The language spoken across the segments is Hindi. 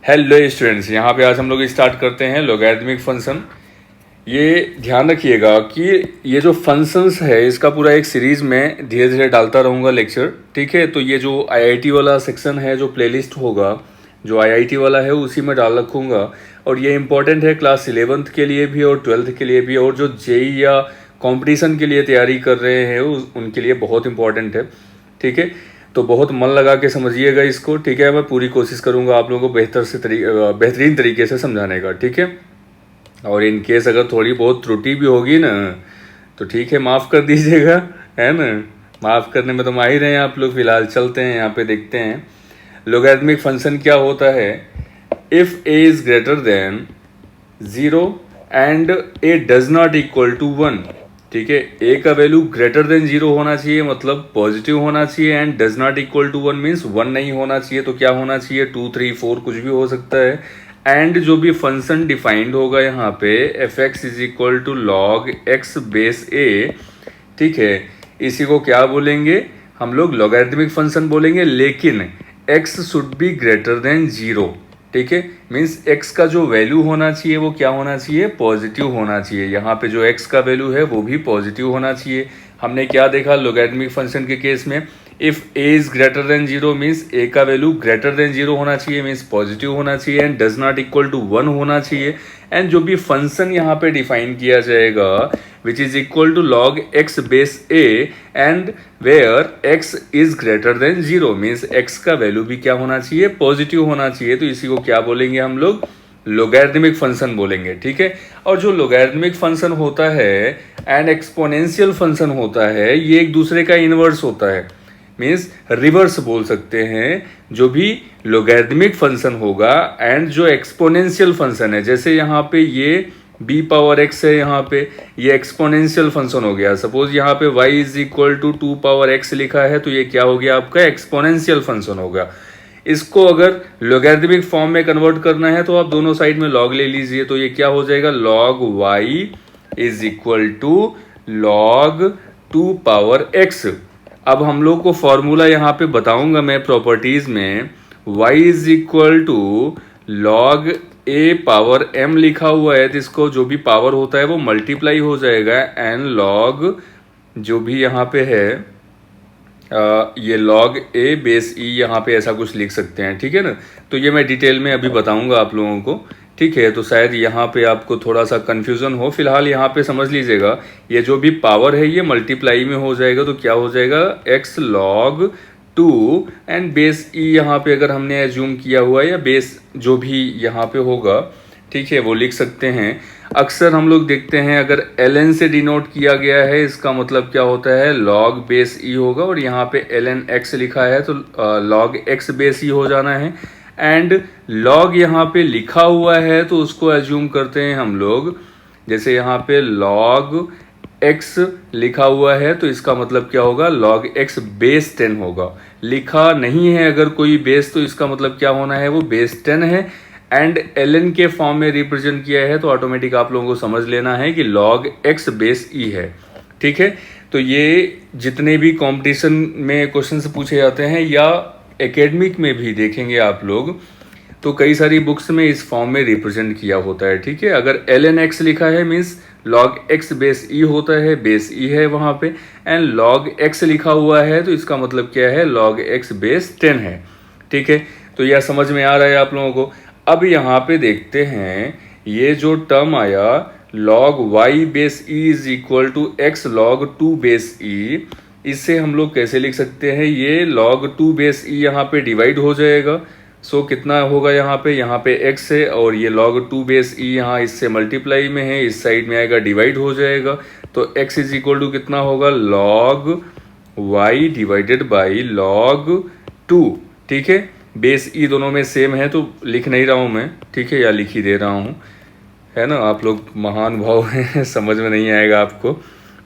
हेलो स्टूडेंट्स, यहाँ पे आज हम लोग स्टार्ट करते हैं लॉगरिथमिक फंक्शन। ये ध्यान रखिएगा कि ये जो फंक्शंस है इसका पूरा एक सीरीज़ में धीरे धीरे डालता रहूँगा लेक्चर, ठीक है। तो ये जो आईआईटी वाला सेक्शन है, जो प्लेलिस्ट होगा जो आईआईटी वाला है उसी में डाल रखूँगा। और ये इंपॉर्टेंट है क्लास 11th के लिए भी और 12th के लिए भी, और जो जेई या कंपटीशन के लिए तैयारी कर रहे हैं उनके लिए बहुत इंपॉर्टेंट है, ठीक है। तो बहुत मन लगा के समझिएगा इसको, ठीक है। मैं पूरी कोशिश करूँगा आप लोगों को बेहतरीन तरीके से समझाने का, ठीक है। और इन केस अगर थोड़ी बहुत त्रुटि भी होगी ना तो ठीक है, माफ़ कर दीजिएगा, है ना। माफ़ करने में तो माहिर हैं आप लोग। फिलहाल चलते हैं यहाँ पे, देखते हैं लॉगरिथमिक फंक्शन क्या होता है। If a is greater than 0 and a does not equal to 1, ठीक है। ए का वैल्यू ग्रेटर देन 0 होना चाहिए, मतलब पॉजिटिव होना चाहिए। And does not equal to 1 means 1 नहीं होना चाहिए। तो क्या होना चाहिए? 2, 3, 4 कुछ भी हो सकता है। एंड जो भी फंक्शन डिफाइंड होगा यहाँ पे F x is equal to log x base A, ठीक है। इसी को क्या बोलेंगे हम लोग? लॉगरिथमिक फंक्शन बोलेंगे, लेकिन x should be greater than 0, ठीक है। मीन्स x का जो वैल्यू होना चाहिए वो क्या होना चाहिए? पॉजिटिव होना चाहिए। यहाँ पे जो x का वैल्यू है वो भी पॉजिटिव होना चाहिए। हमने क्या देखा लॉगरिथमिक फंक्शन के केस में? If a is greater than 0 means a का वैल्यू ग्रेटर देन 0 होना चाहिए, मीन्स पॉजिटिव होना चाहिए। And does not equal to 1 होना चाहिए। एंड जो भी फंक्शन यहाँ पे डिफाइन किया जाएगा which is equal to log x base a, and where x is greater than 0 means x का वैल्यू भी क्या होना चाहिए? पॉजिटिव होना चाहिए। तो इसी को क्या बोलेंगे हम लोग? लॉगरिथमिक फंक्शन बोलेंगे, ठीक है। और जो लॉगरिथमिक फंक्शन होता है एंड एक्सपोनेंशियल फंक्शन होता है, ये एक दूसरे का इनवर्स होता है, मीन्स रिवर्स बोल सकते हैं। जो भी लॉगरिथमिक फंक्शन होगा एंड जो एक्सपोनेंशियल फंक्शन है, जैसे यहाँ पे ये b पावर x है, यहाँ पे ये एक्सपोनेंशियल फंक्शन हो गया। सपोज यहाँ पे y is equal to 2 power x लिखा है, तो ये क्या हो गया? आपका एक्सपोनेंशियल फंक्शन होगा। इसको अगर लॉगरिथमिक फॉर्म में कन्वर्ट करना है तो आप दोनों साइड में लॉग ले लीजिए। तो ये क्या हो जाएगा? log y is equal to log 2 power x। अब हम लोग को फॉर्मूला यहाँ पे बताऊंगा मैं प्रॉपर्टीज में। y is equal to log a power m लिखा हुआ है, तो इसको जो भी पावर होता है वो मल्टीप्लाई हो जाएगा। एंड लॉग जो भी यहाँ पे है ये लॉग a बेस e, यहाँ पे ऐसा कुछ लिख सकते हैं, ठीक है ना। तो ये मैं डिटेल में अभी बताऊंगा आप लोगों को, ठीक है। तो शायद यहाँ पे आपको थोड़ा सा कन्फ्यूज़न हो। फिलहाल यहाँ पे समझ लीजिएगा, ये जो भी पावर है ये मल्टीप्लाई में हो जाएगा। तो क्या हो जाएगा? x log 2 and base e यहाँ पे अगर हमने एज्यूम किया हुआ है, या बेस जो भी यहाँ पे होगा, ठीक है, वो लिख सकते हैं। अक्सर हम लोग देखते हैं अगर ln से डिनोट किया गया है, इसका मतलब क्या होता है? log बेस e होगा। और यहाँ पे ln x लिखा है तो log x बेस e हो जाना है। एंड log यहाँ पे लिखा हुआ है तो उसको एज्यूम करते हैं हम लोग, जैसे यहाँ पे log x लिखा हुआ है तो इसका मतलब क्या होगा? log x बेस 10 होगा। लिखा नहीं है अगर कोई बेस, तो इसका मतलब क्या होना है? वो बेस 10 है। एंड ln के फॉर्म में रिप्रेजेंट किया है तो ऑटोमेटिक आप लोगों को समझ लेना है कि log x बेस e है, ठीक है। तो ये जितने भी कंपटीशन में क्वेश्चंस पूछे जाते हैं या एकेडमिक में भी देखेंगे आप लोग, तो कई सारी बुक्स में इस फॉर्म में रिप्रेजेंट किया होता है, ठीक है। अगर ln x लिखा है means log x base e होता है, बेस e है वहाँ पे। एंड log x लिखा हुआ है तो इसका मतलब क्या है? log x बेस 10 है, ठीक है। तो यह समझ में आ रहा है आप लोगों को। अब यहाँ पे देखते हैं ये जो टर्म आया log y base e is equal to x log 2 base e, इससे हम लोग कैसे लिख सकते हैं? ये log 2 बेस e यहाँ पे डिवाइड हो जाएगा। सो कितना होगा यहाँ पे x है, और ये log 2 बेस e यहाँ इससे मल्टीप्लाई में है, इस साइड में आएगा डिवाइड हो जाएगा। तो x इज इक्वल टू कितना होगा? log y divided by log 2, ठीक है। बेस ई दोनों में सेम है तो लिख नहीं रहा हूँ मैं, ठीक है, या लिख ही दे रहा हूँ, है ना। आप लोग महान भाव हैं समझ में नहीं आएगा आपको।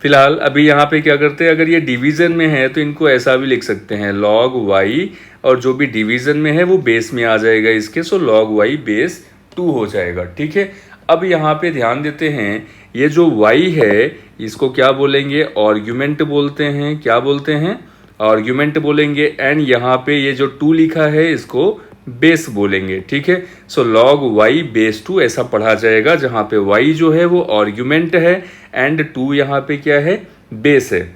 फिलहाल अभी यहाँ पे क्या करते हैं, अगर ये डिवीज़न में है तो इनको ऐसा भी लिख सकते हैं log y, और जो भी डिवीज़न में है वो बेस में आ जाएगा इसके। सो log y बेस 2 हो जाएगा, ठीक है। अब यहाँ पे ध्यान देते हैं, ये जो y है इसको क्या बोलेंगे? आर्ग्यूमेंट बोलते हैं। क्या बोलते हैं? आर्ग्यूमेंट बोलेंगे। एंड यहाँ पे ये जो 2 लिखा है इसको बेस बोलेंगे, ठीक है। सो log y बेस 2 ऐसा पढ़ा जाएगा, जहाँ पे y जो है वो आर्ग्यूमेंट है एंड 2 यहाँ पे क्या है, बेस है।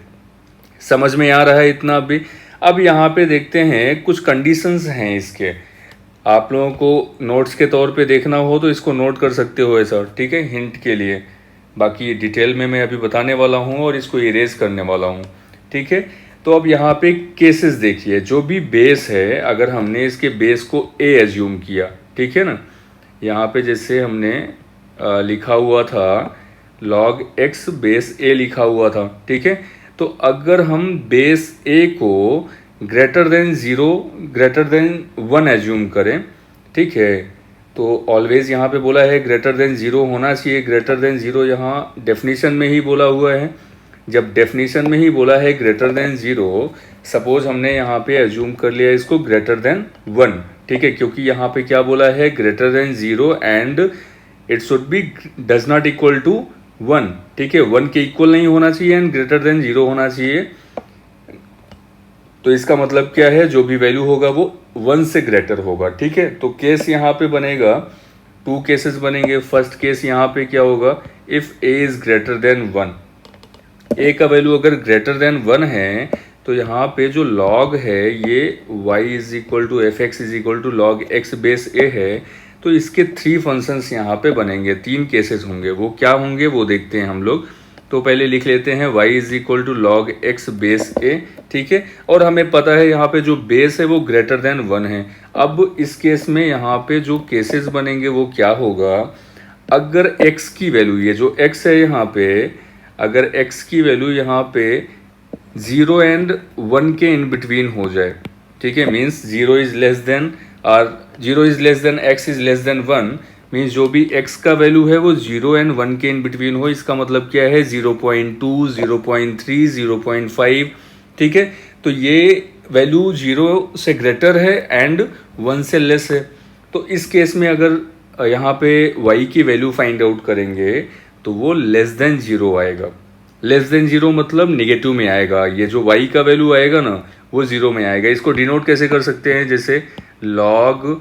समझ में आ रहा है इतना अभी? अब यहाँ पे देखते हैं कुछ कंडीशंस हैं इसके, आप लोगों को नोट्स के तौर पे देखना हो तो इसको नोट कर सकते हो ऐसा, ठीक है, हिंट के लिए। बाकी डिटेल में मैं अभी बताने वाला हूँ और इसको इरेज करने वाला हूँ, ठीक है। तो अब यहाँ पे केसेस देखिए, जो भी बेस है, अगर हमने इसके बेस को a एज्यूम किया, ठीक है ना, यहाँ पे जैसे हमने लिखा हुआ था log x बेस a लिखा हुआ था, ठीक है। तो अगर हम बेस a को greater than 0 greater than 1 assume करें, ठीक है, तो ऑलवेज यहाँ पे बोला है ग्रेटर देन 0 होना चाहिए। ग्रेटर देन 0 यहाँ डेफिनेशन में ही बोला हुआ है। जब डेफिनेशन में ही बोला है ग्रेटर देन 0, सपोज हमने यहाँ पे एज्यूम कर लिया इसको ग्रेटर देन 1, ठीक है, क्योंकि यहाँ पे क्या बोला है, greater than 0 and it should be does not equal to 1, ठीक है, 1 के इक्वल नहीं होना चाहिए एंड ग्रेटर देन 0 होना चाहिए। तो इसका मतलब क्या है, जो भी वैल्यू होगा वो 1 से ग्रेटर होगा, ठीक है। तो केस यहाँ पे बनेगा, 2 केसेस बनेंगे। फर्स्ट केस यहाँ पे क्या होगा, if a is greater than 1, a का वैल्यू अगर ग्रेटर देन 1 है तो यहाँ पे जो log है ये y is equal to f x is equal to log x base a है। तो इसके 3 फंक्शंस यहाँ पे बनेंगे, 3 केसेस होंगे। वो क्या होंगे वो देखते हैं हम लोग। तो पहले लिख लेते हैं y is equal to log x base a, ठीक है। और हमें पता है यहाँ पे जो बेस है वो ग्रेटर देन 1 है। अब इस केस में यहाँ पे जो केसेस बनेंगे वो क्या होगा, अगर x की वैल्यू, ये जो x है यहाँ पे, अगर x की वैल्यू यहाँ पे 0 एंड 1 के इन बिटवीन हो जाए, ठीक है, मीन्स 0 इज लेस देन और 0 is less than x is less than 1, means जो भी x का वैल्यू है वो 0 एंड 1 के इन बिटवीन हो। इसका मतलब क्या है, 0.2, 0.3, 0.5, ठीक है। तो ये वैल्यू 0 से ग्रेटर है एंड 1 से लेस है। तो इस केस में अगर यहाँ पे y की वैल्यू फाइंड आउट करेंगे तो वो लेस देन 0 आएगा। लेस देन 0 मतलब निगेटिव में आएगा। ये जो y का वैल्यू आएगा ना वो 0 में आएगा। इसको डिनोट कैसे कर सकते हैं, जैसे log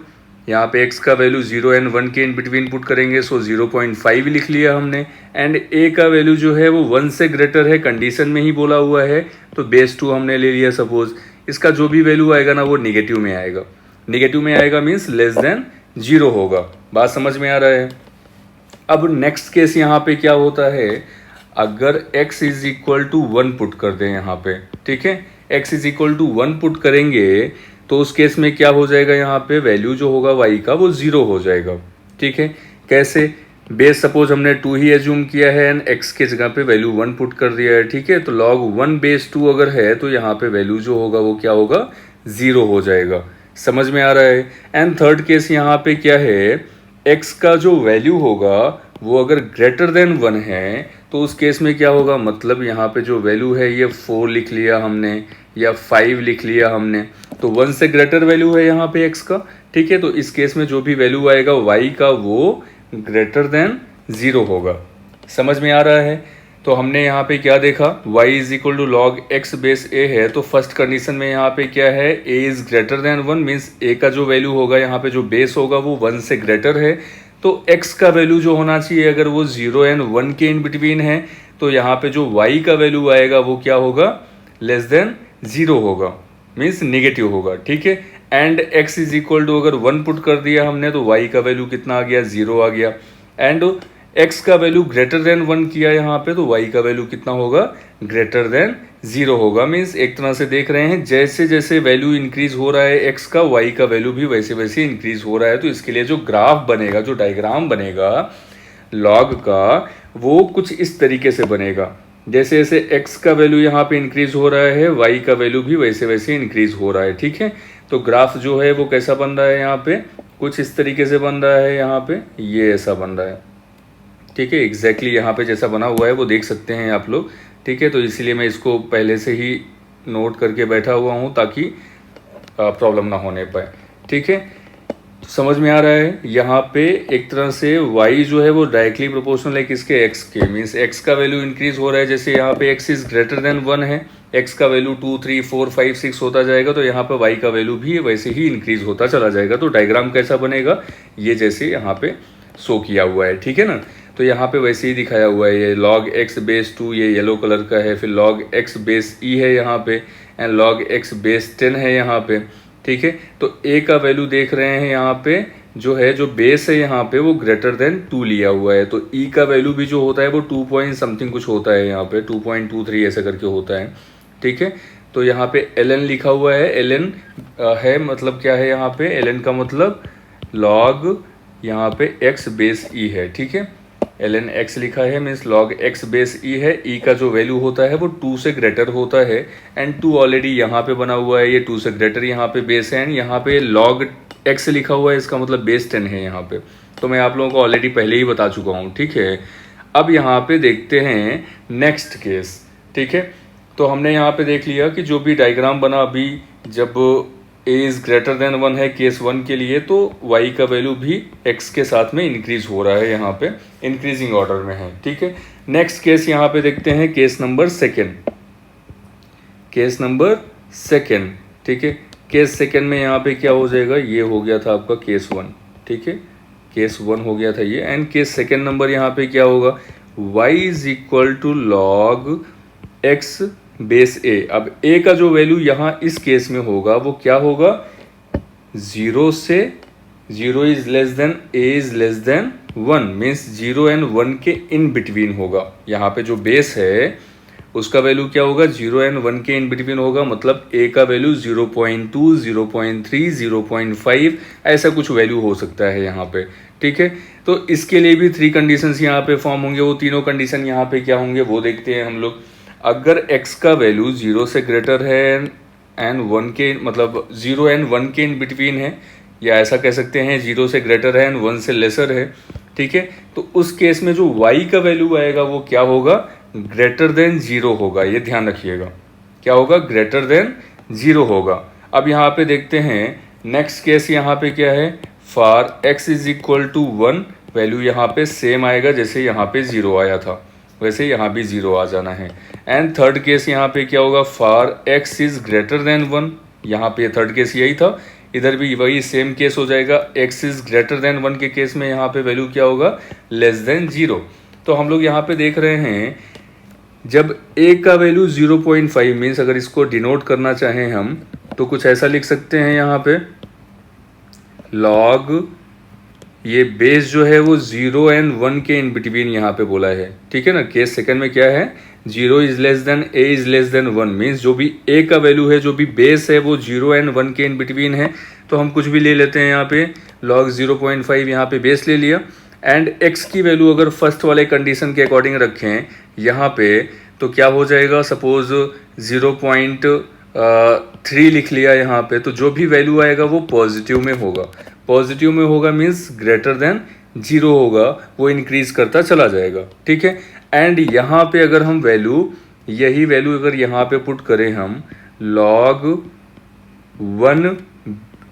यहाँ पे x का वैल्यू 0 एंड 1 के इन बिटवीन पुट करेंगे, सो 0.5 लिख लिया हमने। एंड a का वैल्यू जो है वो 1 से ग्रेटर है, कंडीशन में ही बोला हुआ है, तो बेस 2 हमने ले लिया। सपोज इसका जो भी वैल्यू आएगा ना वो निगेटिव में आएगा। निगेटिव में आएगा मीन्स लेस देन 0 होगा। बात समझ में आ रहा है? अब नेक्स्ट केस यहाँ पे क्या होता है, अगर x is equal to 1 put कर दें यहाँ पे, ठीक है, x is equal to 1 put करेंगे तो उस केस में क्या हो जाएगा, यहाँ पे वैल्यू जो होगा y का वो 0 हो जाएगा, ठीक है। कैसे, बेस सपोज हमने 2 ही एज्यूम किया है एंड x के जगह पे वैल्यू 1 पुट कर दिया है, ठीक है। तो log 1 बेस 2 अगर है तो यहाँ पे वैल्यू जो होगा वो क्या होगा, 0 हो जाएगा। समझ में आ रहा है? एंड थर्ड केस यहाँ पे क्या है, x का जो वैल्यू होगा वो अगर ग्रेटर देन 1 है तो उस केस में क्या होगा, मतलब यहाँ पे जो वैल्यू है ये 4 लिख लिया हमने या 5 लिख लिया हमने, तो 1 से ग्रेटर वैल्यू है यहाँ पे x का, ठीक है। तो इस केस में जो भी वैल्यू आएगा y का वो ग्रेटर देन 0 होगा। समझ में आ रहा है? तो हमने यहाँ पे क्या देखा, y is equal to log x base a है, तो फर्स्ट कंडीशन में यहाँ पे क्या है, a is greater than 1, means a का जो वैल्यू होगा यहाँ पे जो बेस होगा वो 1 से ग्रेटर है। तो x का वैल्यू जो होना चाहिए अगर वो 0 एंड 1 के इन बिटवीन है तो यहाँ पे जो y का वैल्यू आएगा वो क्या होगा, लेस देन 0 होगा, मीन्स निगेटिव होगा, ठीक है। And x is equal to अगर 1 पुट कर दिया हमने तो y का वैल्यू कितना आ गया, 0 आ गया। एंड x का वैल्यू ग्रेटर देन 1 किया यहाँ पे तो y का वैल्यू कितना होगा, ग्रेटर देन 0 होगा। मीन्स एक तरह से देख रहे हैं जैसे जैसे वैल्यू इंक्रीज हो रहा है x का, y का वैल्यू भी वैसे वैसे इंक्रीज हो रहा है। तो इसके लिए जो ग्राफ बनेगा, जो डायग्राम बनेगा लॉग का, वो कुछ इस तरीके से बनेगा। जैसे जैसे x का वैल्यू यहाँ पे इंक्रीज हो रहा है y का वैल्यू भी वैसे वैसे इंक्रीज हो रहा है, ठीक है। तो ग्राफ जो है वो कैसा बन रहा है, यहाँ पे कुछ इस तरीके से बन रहा है, यहाँ पे ये ऐसा बन रहा है, ठीक है। एग्जैक्टली यहाँ पे जैसा बना हुआ है वो देख सकते हैं आप लोग, ठीक है। तो इसीलिए मैं इसको पहले से ही नोट करके बैठा हुआ हूँ ताकि प्रॉब्लम ना होने पाए, ठीक है। तो समझ में आ रहा है? यहाँ पे एक तरह से y जो है वो डायरेक्टली प्रोपोर्शनल है किसके, x के, मीन्स x का वैल्यू इंक्रीज हो रहा है। जैसे यहाँ पे x इज ग्रेटर देन 1 है x का वैल्यू 2, 3, 4, 5, 6 होता जाएगा तो यहाँ पे y का वैल्यू भी वैसे ही इंक्रीज होता चला जाएगा। तो डायग्राम कैसा बनेगा, ये जैसे यहाँ पे शो किया हुआ है, ठीक है ना। तो यहाँ पे वैसे ही दिखाया हुआ है, ये log x बेस 2 ये येलो कलर का है, फिर log x बेस e है यहाँ पे, एंड log x बेस 10 है यहाँ पे, ठीक है। तो a का वैल्यू देख रहे हैं यहाँ पे जो है, जो बेस है यहाँ पे वो ग्रेटर देन 2 लिया हुआ है। तो e का वैल्यू भी जो होता है वो 2 पॉइंट समथिंग कुछ होता है यहाँ पे, 2.23 ऐसा करके होता है, ठीक है। तो यहाँ पे ln लिखा हुआ है, ln है मतलब क्या है यहाँ पे, ln का मतलब log यहाँ पे x बेस e है, ठीक है। ln x लिखा है means log x base e है। e का जो वैल्यू होता है वो 2 से ग्रेटर होता है, एंड 2 ऑलरेडी यहाँ पे बना हुआ है, ये 2 से ग्रेटर यहाँ पे बेस है, एंड यहाँ पे log x लिखा हुआ है, इसका मतलब बेस 10 है यहाँ पे। तो मैं आप लोगों को ऑलरेडी पहले ही बता चुका हूँ, ठीक है। अब यहाँ पे देखते हैं नेक्स्ट केस, ठीक है। तो हमने यहाँ पे देख लिया कि जो भी डायग्राम बना अभी, जब a इज ग्रेटर देन 1 है केस 1 के लिए, तो y का वैल्यू भी x के साथ में इंक्रीज हो रहा है, यहाँ पे इंक्रीजिंग ऑर्डर में है, ठीक है। नेक्स्ट केस यहाँ पे देखते हैं, case number second, case number second, ठीक है। केस सेकेंड में यहाँ पे क्या हो जाएगा, ये हो गया था आपका केस 1, ठीक है, केस 1 हो गया था ये, एंड केस सेकेंड नंबर यहाँ पे क्या होगा, y is equal to log x base a। अब a का जो वैल्यू यहाँ इस केस में होगा वो क्या होगा, 0 से 0 is less than a is less than 1, means 0 and 1 के इन बिटवीन होगा। यहाँ पे जो बेस है उसका वैल्यू क्या होगा, 0 एंड 1 के इन बिटवीन होगा, मतलब a का वैल्यू 0.2, 0.3, 0.5 ऐसा कुछ वैल्यू हो सकता है यहाँ पे, ठीक है। तो इसके लिए भी 3 कंडीशंस यहाँ पे फॉर्म होंगे, वो तीनों कंडीशन यहाँ पे क्या होंगे वो देखते हैं हम लोग। अगर x का वैल्यू 0 से ग्रेटर है एंड 1 के, मतलब 0 एंड 1 के इन बिटवीन है, या ऐसा कह सकते हैं 0 से ग्रेटर है एंड 1 से लेसर है, ठीक है। तो उस केस में जो y का वैल्यू आएगा वो क्या होगा, ग्रेटर देन 0 होगा, ये ध्यान रखिएगा, क्या होगा, ग्रेटर देन 0 होगा। अब यहाँ पे देखते हैं नेक्स्ट केस, यहाँ पे क्या है, for x is equal to 1, value यहाँ पे सेम आएगा जैसे यहाँ पे 0 आया था, वैसे यहाँ भी 0 आ जाना है। एंड थर्ड केस यहाँ पे क्या होगा, for x is greater than 1, यहाँ पे थर्ड केस यही था, इधर भी वही सेम केस हो जाएगा, x इज ग्रेटर देन 1 के केस में यहाँ पे वैल्यू क्या होगा, लेस देन 0। तो हम लोग यहाँ पे देख रहे हैं जब a का वैल्यू 0.5 मीन्स, अगर इसको डिनोट करना चाहें हम तो कुछ ऐसा लिख सकते हैं यहाँ पे, log ये बेस जो है वो 0 एंड 1 के इन बिटवीन यहाँ पे बोला है, ठीक है ना। केस सेकंड में क्या है, 0 is less than a is less than 1, means जो भी a का वैल्यू है, जो भी बेस है वो 0 एंड 1 के इन बिटवीन है। तो हम कुछ भी ले लेते हैं यहाँ पे, log 0.5 यहाँ पे बेस ले लिया, एंड x की वैल्यू अगर फर्स्ट वाले कंडीशन के अकॉर्डिंग रखें यहाँ पे तो क्या हो जाएगा, सपोज 0.3 लिख लिया यहाँ पे, तो जो भी वैल्यू आएगा वो पॉजिटिव में होगा, पॉजिटिव में होगा मीन्स ग्रेटर देन 0 होगा, वो इंक्रीज करता चला जाएगा, ठीक है। एंड यहाँ पे अगर हम वैल्यू, यही वैल्यू अगर यहाँ पे पुट करें हम, log 1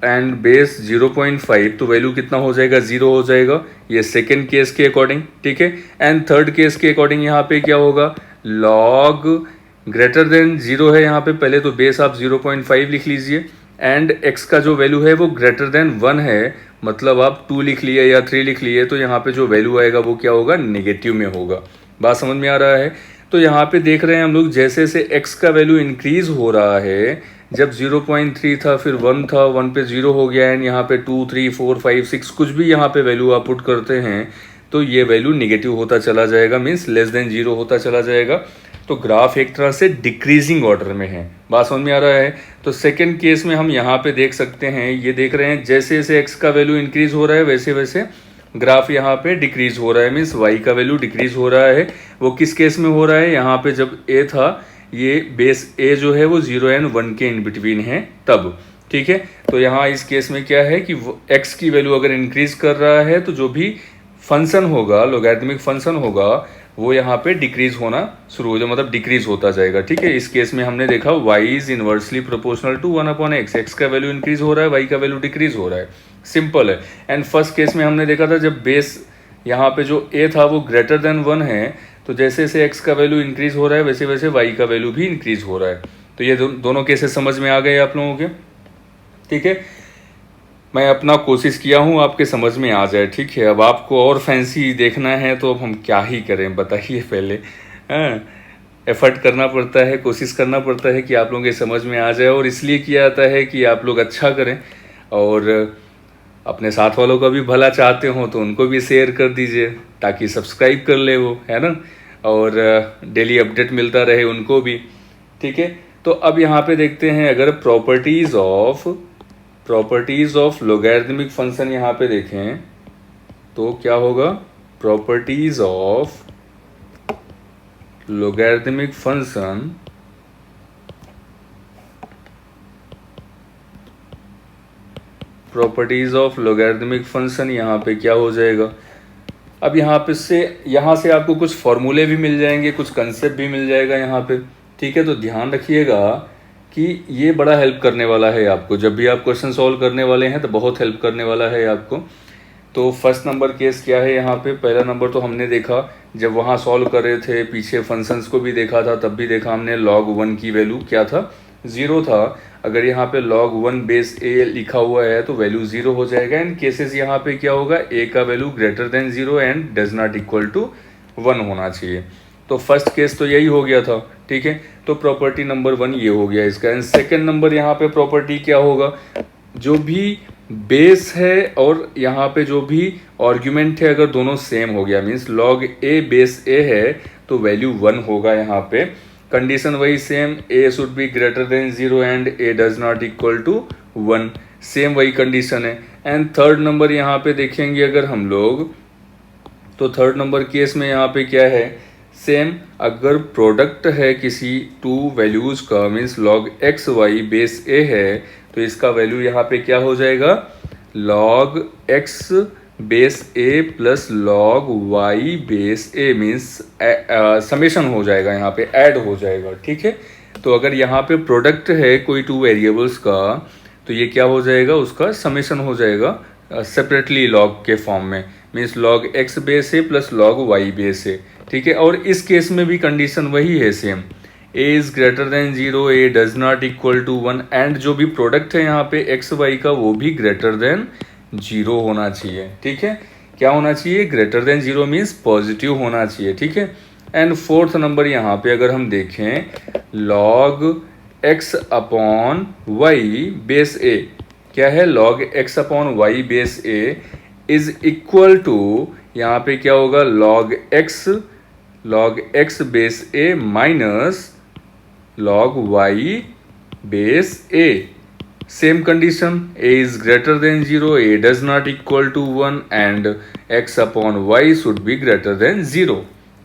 एंड बेस 0.5, तो वैल्यू कितना हो जाएगा, 0 हो जाएगा, ये सेकेंड केस के अकॉर्डिंग, ठीक है। एंड थर्ड केस के अकॉर्डिंग यहाँ पे क्या होगा, log ग्रेटर देन 0 है यहाँ पे, पहले तो बेस आप 0.5 लिख लीजिए, एंड x का जो वैल्यू है वो ग्रेटर देन 1 है, मतलब आप 2 लिख लिए या 3 लिख लिए, तो यहाँ पे जो वैल्यू आएगा वो क्या होगा, नेगेटिव में होगा। बात समझ में आ रहा है। तो यहाँ पे देख रहे हैं हम लोग जैसे जैसे x का वैल्यू इंक्रीज हो रहा है, जब 0.3 था फिर 1 था, 1 पे 0 हो गया, एंड यहाँ पे 2, 3, 4, 5, 6 कुछ भी यहाँ पे वैल्यू आप पुट करते हैं तो ये वैल्यू नेगेटिव होता चला जाएगा, मीन्स लेस देन 0 होता चला जाएगा। तो ग्राफ एक तरह से डिक्रीजिंग ऑर्डर में है। बात समझ में आ रहा है। तो सेकंड केस में हम यहाँ पे देख सकते हैं, ये देख रहे हैं जैसे जैसे x का वैल्यू इंक्रीज हो रहा है वैसे वैसे ग्राफ यहाँ पे डिक्रीज हो रहा है, मीन्स y का वैल्यू डिक्रीज हो रहा है। वो किस केस में हो रहा है, यहाँ पे जब a था, ये बेस a जो है वो 0 एंड 1 के इन बिटवीन है तब, ठीक है। तो यहाँ इस केस में क्या है कि x की वैल्यू अगर इंक्रीज कर रहा है तो जो भी फंक्शन होगा, लोगैरिथमिक फंक्शन होगा, वो यहाँ पे डिक्रीज होना शुरू हो जाए, मतलब डिक्रीज होता जाएगा, ठीक है। इस केस में हमने देखा y is inversely proportional to 1/x, x का वैल्यू इंक्रीज हो रहा है, y का वैल्यू डिक्रीज हो रहा है, सिंपल है। एंड फर्स्ट केस में हमने देखा था जब बेस यहाँ पे जो a था वो ग्रेटर देन 1 है, तो जैसे जैसे एक्स का वैल्यू इंक्रीज हो रहा है वैसे वैसे वाई का वैल्यू भी इंक्रीज हो रहा है। तो ये दोनों केसेस समझ में आ गए आप लोगों के, ठीक है। मैं अपना कोशिश किया हूँ आपके समझ में आ जाए, ठीक है। अब आपको और फैंसी देखना है तो अब हम क्या ही करें बताइए पहले। हाँ, एफर्ट करना पड़ता है, कोशिश करना पड़ता है कि आप लोगों के समझ में आ जाए, और इसलिए किया जाता है कि आप लोग अच्छा करें और अपने साथ वालों का भी भला चाहते हो तो उनको भी शेयर कर दीजिए ताकि सब्सक्राइब कर ले वो, है ना, और डेली अपडेट मिलता रहे उनको भी, ठीक है। तो अब यहाँ पे देखते हैं, अगर प्रॉपर्टीज ऑफ लोगैरिथमिक फंक्शन यहाँ पे देखें तो क्या होगा। प्रॉपर्टीज ऑफ लोगैरिथमिक फंक्शन यहाँ पे क्या हो जाएगा। अब यहाँ से आपको कुछ फॉर्मूले भी मिल जाएंगे, कुछ कंसेप्ट भी मिल जाएगा यहाँ पे, ठीक है। तो ध्यान रखिएगा कि ये बड़ा हेल्प करने वाला है आपको, जब भी आप क्वेश्चन सॉल्व करने वाले हैं तो बहुत हेल्प करने वाला है आपको। तो फर्स्ट नंबर केस क्या है यहाँ पे। पहला नंबर तो हमने देखा जब वहाँ सॉल्व कर रहे थे, पीछे फंक्शंस को भी देखा था, तब भी देखा हमने log 1 की वैल्यू क्या था, 0 था। अगर यहाँ पे log 1 बेस a लिखा हुआ है तो वैल्यू 0 हो जाएगा। इन केसेस यहाँ पे क्या होगा, a का value greater than 0 and does not equal to 1 होना चाहिए। तो फर्स्ट केस तो यही हो गया था, ठीक है। तो प्रॉपर्टी नंबर 1 ये हो गया इसका। एंड सेकेंड नंबर यहाँ पे प्रॉपर्टी क्या होगा, जो भी बेस है और यहाँ पे जो भी आर्ग्यूमेंट है अगर दोनों सेम हो गया, means log a base a है तो वैल्यू 1 होगा यहाँ पे। कंडीशन वही same, a should be greater than 0 and a does not equal to 1, same वही कंडीशन है। एंड थर्ड नंबर यहाँ पे देखेंगे अगर हम लोग, तो थर्ड नंबर केस में यहाँ पे क्या है, सेम, अगर प्रोडक्ट है किसी टू वैल्यूज का, means log x y base a है तो इसका वैल्यू यहाँ पे क्या हो जाएगा, log x base a plus log y base a, means summation हो जाएगा, यहाँ पे ऐड हो जाएगा, ठीक है। तो अगर यहाँ पे प्रोडक्ट है कोई टू वेरिएबल्स का तो ये क्या हो जाएगा, उसका समेशन हो जाएगा सेपरेटली log के फॉर्म में, means log x base a plus log y base a, ठीक है। और इस केस में भी कंडीशन वही है same, a is greater than 0, a does not equal to 1 and जो भी प्रोडक्ट है यहाँ पे x y का वो भी ग्रेटर देन 0 होना चाहिए, ठीक है। क्या होना चाहिए, ग्रेटर देन 0 मीन्स पॉजिटिव होना चाहिए, ठीक है। एंड फोर्थ नंबर यहाँ पे अगर हम देखें, log x upon y base a, क्या है, log x upon y base a is equal to, यहाँ पे क्या होगा, log x base a minus log y base a। Same condition, a is greater than 0, a does not equal to 1 and x upon y should be greater than 0,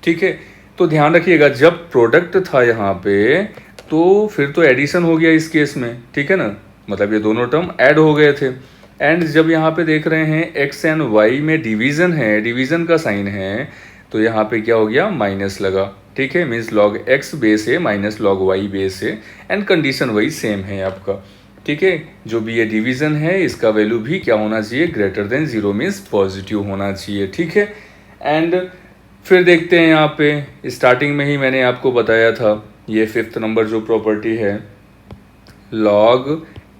ठीक है। तो ध्यान रखिएगा जब प्रोडक्ट था यहाँ पे तो फिर तो एडिशन हो गया इस केस में, ठीक है ना, मतलब ये दोनों टर्म ऐड हो गए थे। एंड जब यहाँ पे देख रहे हैं x एंड y में डिवीजन है, डिवीजन का साइन है, तो यहाँ पे क्या हो गया, माइनस लगा, ठीक है, means log x base a minus log y base a and condition वही सेम है आपका, ठीक है। जो भी ये डिवीजन है इसका वैल्यू भी क्या होना चाहिए, ग्रेटर देन 0 मीन्स पॉजिटिव होना चाहिए, ठीक है। एंड फिर देखते हैं यहाँ पे, स्टार्टिंग में ही मैंने आपको बताया था ये फिफ्थ नंबर जो प्रॉपर्टी है, log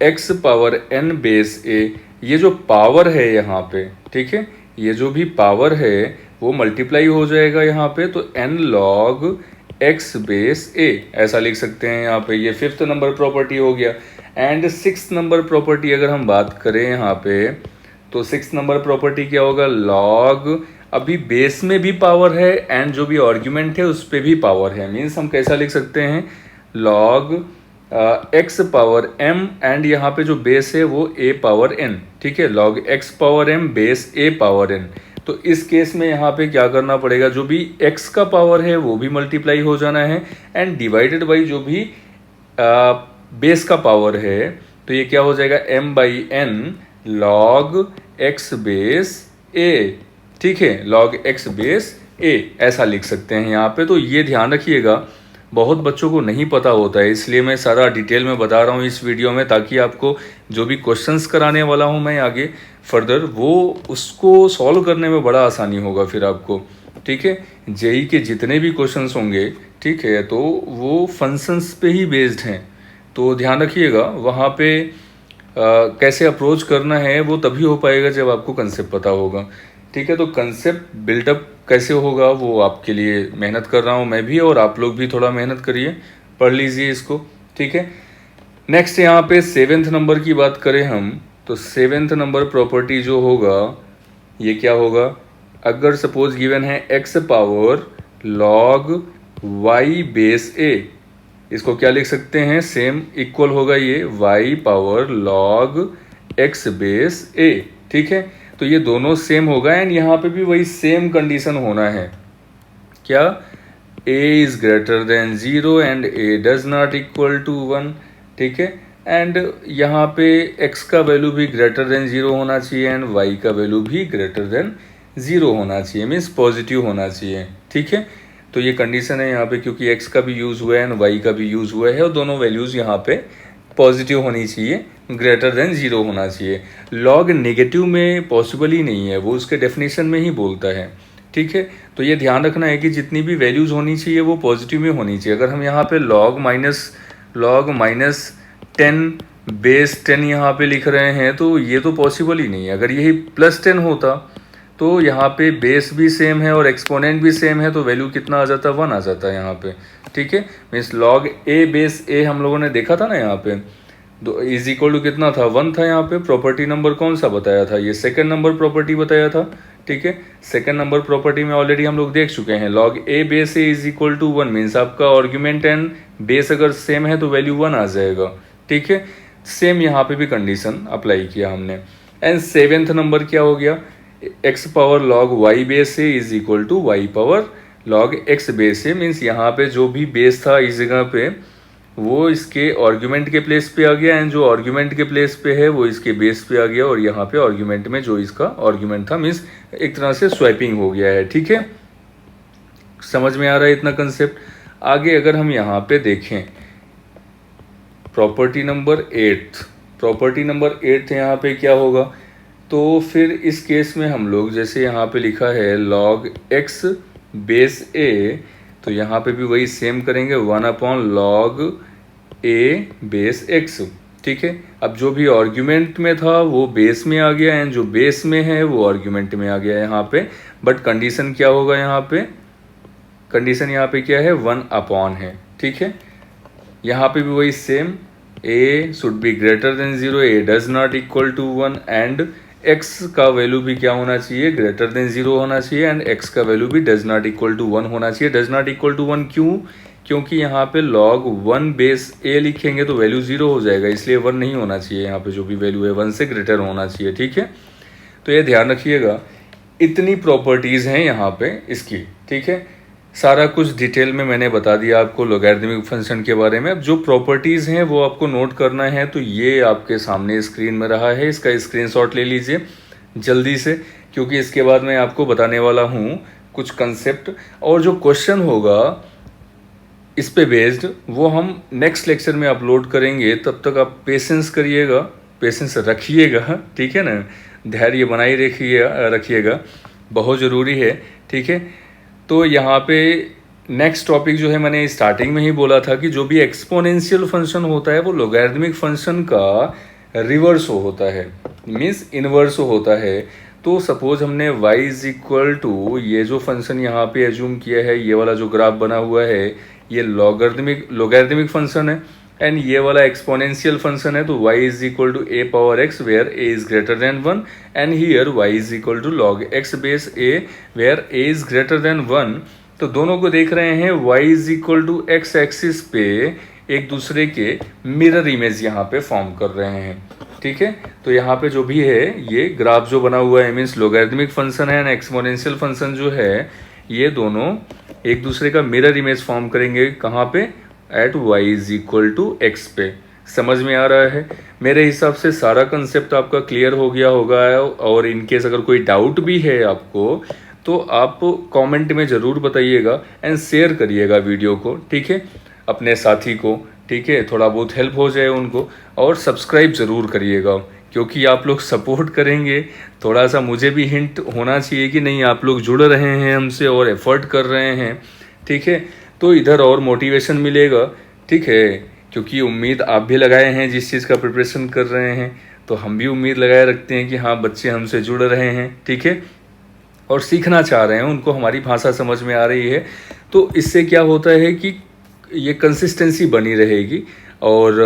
x power n base a, ये जो पावर है यहाँ पे, ठीक है, ये जो भी पावर है वो मल्टीप्लाई हो जाएगा यहाँ पे, तो n log x base a ऐसा लिख सकते हैं यहाँ पे। ये फिफ्थ नंबर प्रॉपर्टी हो गया। एंड सिक्स नंबर प्रॉपर्टी अगर हम बात करें यहाँ पे, तो सिक्स नंबर प्रॉपर्टी क्या होगा, log, अभी बेस में भी पावर है एंड जो भी आर्ग्यूमेंट है उस पर भी पावर है, मीन्स हम कैसा लिख सकते हैं, log x power m and यहाँ पे जो बेस है वो a पावर n, ठीक है, log x power m base a power n। तो इस केस में यहाँ पे क्या करना पड़ेगा, जो भी x का पावर है वो भी मल्टीप्लाई हो जाना है एंड डिवाइडेड बाई जो भी बेस का पावर है, तो ये क्या हो जाएगा, m by n log x base a, ठीक है, log x बेस a ऐसा लिख सकते हैं यहाँ पे। तो ये ध्यान रखिएगा, बहुत बच्चों को नहीं पता होता है, इसलिए मैं सारा डिटेल में बता रहा हूँ इस वीडियो में, ताकि आपको जो भी क्वेश्चंस कराने वाला हूँ मैं आगे फर्दर, वो उसको सॉल्व करने में बड़ा आसानी होगा फिर आपको, ठीक है। जेई के जितने भी क्वेश्चंस होंगे, ठीक है, तो वो फंक्शंस पे ही बेस्ड हैं। तो ध्यान रखिएगा वहाँ पे कैसे अप्रोच करना है वो तभी हो पाएगा जब आपको कंसेप्ट पता होगा, ठीक है। तो कंसेप्ट बिल्डअप कैसे होगा वो आपके लिए मेहनत कर रहा हूँ मैं भी, और आप लोग भी थोड़ा मेहनत करिए, पढ़ लीजिए इसको, ठीक है। नेक्स्ट यहाँ पे 7th नंबर की बात करें हम, तो 7th नंबर प्रॉपर्टी जो होगा ये क्या होगा, अगर सपोज गिवन है x power log y base a, इसको क्या लिख सकते हैं, सेम इक्वल होगा ये y power log x base a, ठीक है। तो ये दोनों सेम होगा एंड यहाँ पे भी वही सेम कंडीशन होना है, क्या, a is greater than 0 and a does not equal to 1, ठीक है। एंड यहाँ पे x का वैल्यू भी ग्रेटर देन 0 होना चाहिए एंड y का वैल्यू भी ग्रेटर देन 0 होना चाहिए, मीन्स पॉजिटिव होना चाहिए, ठीक है। तो ये कंडीशन है यहाँ पे, क्योंकि x का भी यूज़ हुआ है एंड y का भी यूज़ हुआ है और दोनों वैल्यूज़ यहाँ पे पॉजिटिव होनी चाहिए, ग्रेटर देन 0 होना चाहिए। लॉग नेगेटिव में पॉसिबल ही नहीं है, वो उसके डेफिनेशन में ही बोलता है, ठीक है। तो ये ध्यान रखना है कि जितनी भी वैल्यूज़ होनी चाहिए वो पॉजिटिव में होनी चाहिए। अगर हम यहाँ पे लॉग माइनस 10 बेस 10 यहाँ पे लिख रहे हैं तो ये तो पॉसिबल ही नहीं है। अगर यही +10 होता तो यहाँ पे बेस भी सेम है और एक्सपोनेंट भी सेम है, तो वैल्यू कितना आ जाता, 1 आ जाता है यहाँ पे, ठीक है। मीन्स लॉग ए बेस ए हम लोगों ने देखा था ना यहाँ पे, इज इक्वल टू कितना था, 1 था यहाँ पे। प्रॉपर्टी नंबर कौन सा बताया था, ये सेकंड नंबर प्रॉपर्टी बताया था, ठीक है। सेकंड नंबर प्रॉपर्टी में ऑलरेडी हम लोग देख चुके हैं, log A base A is equal to 1, means आपका आर्ग्यूमेंट एंड बेस अगर सेम है तो वैल्यू 1 आ जाएगा, ठीक है। सेम यहाँ पे भी कंडीशन अप्लाई किया हमने। एंड 7th नंबर क्या हो गया, x power log y base A is equal to y power log x base A, means यहाँ पे जो भी बेस था इस जगह पे वो इसके आर्ग्यूमेंट के प्लेस पे आ गया एंड जो आर्ग्यूमेंट के प्लेस पे है वो इसके बेस पे आ गया, और यहाँ पे आर्ग्यूमेंट में जो इसका आर्ग्यूमेंट था, मीन्स एक तरह से स्वैपिंग हो गया है, ठीक है। समझ में आ रहा है इतना कंसेप्ट। आगे अगर हम यहाँ पे देखें प्रॉपर्टी नंबर 8 यहाँ पे क्या होगा, तो फिर इस केस में हम लोग जैसे यहाँ पे लिखा है log x बेस a, तो यहाँ पे भी वही सेम करेंगे, 1/log a बेस x, ठीक है। अब जो भी आर्ग्यूमेंट में था वो बेस में आ गया एंड जो बेस में है वो आर्ग्यूमेंट में आ गया यहाँ पे, बट कंडीशन क्या होगा यहाँ पे, कंडीशन यहाँ पे क्या है, 1/ है, ठीक है। यहाँ पे भी वही same, a should be greater than 0, a does not equal to 1 and x का वैल्यू भी क्या होना चाहिए, ग्रेटर देन 0 होना चाहिए एंड x का वैल्यू भी डज नॉट इक्वल टू 1 होना चाहिए। डज नॉट इक्वल टू 1 क्यों, क्योंकि यहाँ पे log 1 बेस a लिखेंगे तो वैल्यू 0 हो जाएगा, इसलिए 1 नहीं होना चाहिए, यहाँ पे जो भी वैल्यू है 1 से ग्रेटर होना चाहिए, ठीक है। तो ये ध्यान रखिएगा, इतनी प्रॉपर्टीज़ हैं यहाँ पे इसकी, ठीक है। सारा कुछ डिटेल में मैंने बता दिया आपको लॉगरिथमिक फंक्शन के बारे में। अब जो प्रॉपर्टीज़ हैं वो आपको नोट करना है, तो ये आपके सामने स्क्रीन में रहा है, इसका स्क्रीनशॉट ले लीजिए जल्दी से, क्योंकि इसके बाद मैं आपको बताने वाला हूँ कुछ कंसेप्ट, और जो क्वेश्चन होगा इस पे बेस्ड वो हम नेक्स्ट लेक्चर में अपलोड करेंगे। तब तक आप पेशेंस करिएगा, पेशेंस रखिएगा, ठीक है ना, धैर्य बनाए रखिएगा, बहुत ज़रूरी है, ठीक है। तो यहाँ पे नेक्स्ट टॉपिक जो है, मैंने स्टार्टिंग में ही बोला था कि जो भी एक्सपोनेंशियल फंक्शन होता है वो लॉगरिथमिक फंक्शन का रिवर्स होता है, मीन्स इन्वर्स होता है। तो सपोज हमने y इज इक्वल टू, ये जो फंक्शन यहाँ पे एज्यूम किया है, ये वाला जो ग्राफ बना हुआ है ये लॉगरिथमिक फंक्शन है एंड ये वाला एक्सपोनेंशियल फंक्शन है, तो y is equal to a power x where a is greater than 1 and here y is equal to log x base a where a is greater than 1। तो दोनों को देख रहे हैं y is equal to x axis पे एक दूसरे के मिरर इमेज यहाँ पे फॉर्म कर रहे हैं, ठीक है। तो यहाँ पे जो भी है ये ग्राफ जो बना हुआ है, मीन्स लॉगरिथमिक फंक्शन है एंड एक्सपोनेंशियल फंक्शन जो है, ये दोनों एक दूसरे का मिरर इमेज फॉर्म करेंगे, कहाँ पे, at y is equal to x पे। समझ में आ रहा है? मेरे हिसाब से सारा कंसेप्ट आपका क्लियर हो गया होगा, और इनकेस अगर कोई डाउट भी है आपको तो आप कमेंट में ज़रूर बताइएगा एंड शेयर करिएगा वीडियो को, ठीक है, अपने साथी को, ठीक है, थोड़ा बहुत हेल्प हो जाए उनको, और सब्सक्राइब ज़रूर करिएगा, क्योंकि आप लोग सपोर्ट करेंगे, थोड़ा सा मुझे भी हिंट होना चाहिए कि नहीं आप लोग जुड़ रहे हैं हमसे और एफर्ट कर रहे हैं, ठीक है। तो इधर और मोटिवेशन मिलेगा, ठीक है, क्योंकि उम्मीद आप भी लगाए हैं जिस चीज़ का प्रिपरेशन कर रहे हैं, तो हम भी उम्मीद लगाए रखते हैं कि हाँ बच्चे हमसे जुड़ रहे हैं, ठीक है, और सीखना चाह रहे हैं, उनको हमारी भाषा समझ में आ रही है। तो इससे क्या होता है कि ये कंसिस्टेंसी बनी रहेगी और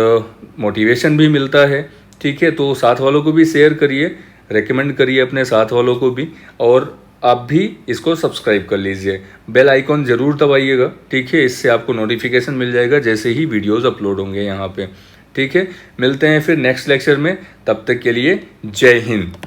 मोटिवेशन भी मिलता है, ठीक है। तो साथ वालों को भी शेयर करिए, रेकमेंड करिए अपने साथ वालों को भी, और आप भी इसको सब्सक्राइब कर लीजिए, बेल आइकॉन ज़रूर दबाइएगा, ठीक है। इससे आपको नोटिफिकेशन मिल जाएगा जैसे ही वीडियोस अपलोड होंगे यहाँ पे, ठीक है। मिलते हैं फिर नेक्स्ट लेक्चर में, तब तक के लिए जय हिंद।